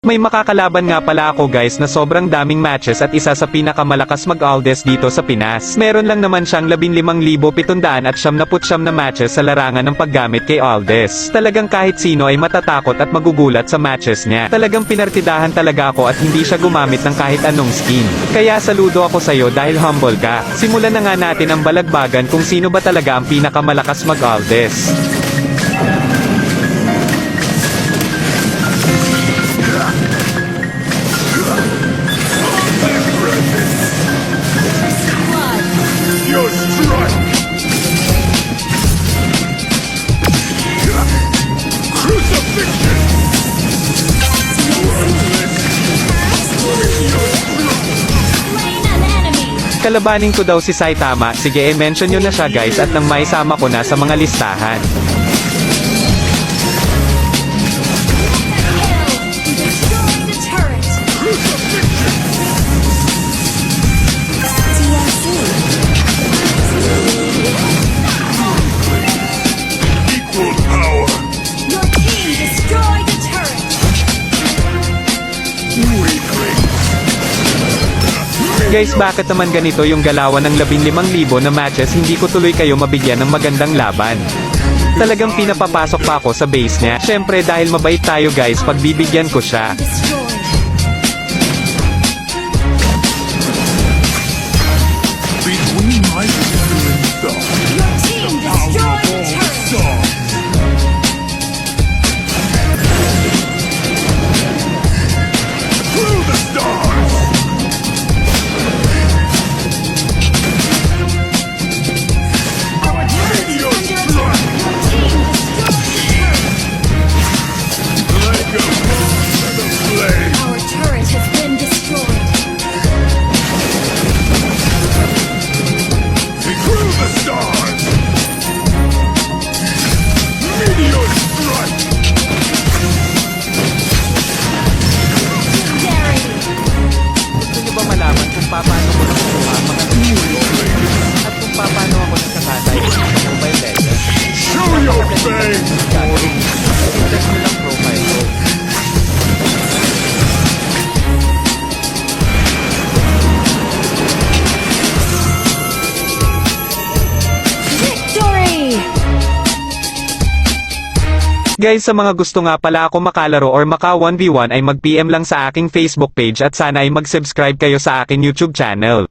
May makakalaban nga pala ako guys na sobrang daming matches at isa sa pinakamalakas mag-Aldes dito sa Pinas. Meron lang naman siyang 15,779 na matches sa larangan ng paggamit kay Aldes. Talagang kahit sino ay matatakot at magugulat sa matches niya. Talagang pinartidahan talaga ako at hindi siya gumamit ng kahit anong skin. Kaya saludo ako sa'yo dahil humble ka. Simulan na nga natin ang balagbagan kung sino ba talaga ang pinakamalakas mag-Aldes. Kalabanin ko daw si Saitama, sige mention nyo na siya guys at nang maisama ko na sa mga listahan. Guys, bakit naman ganito yung galawan ng 15,000 na matches, hindi ko tuloy kayo mabigyan ng magandang laban? Talagang pinapapasok pa ako sa base niya. Syempre dahil mabait tayo guys, pagbibigyan ko siya. Paano ko nakuha mga at kung paano ako nagkakatay sa Mobile Legends. Show your face! Check mo lang profile ko. Victory! Guys, sa mga gusto nga pala ako makalaro or maka 1v1 ay mag-PM lang sa aking Facebook page at sana ay mag-subscribe kayo sa aking YouTube channel.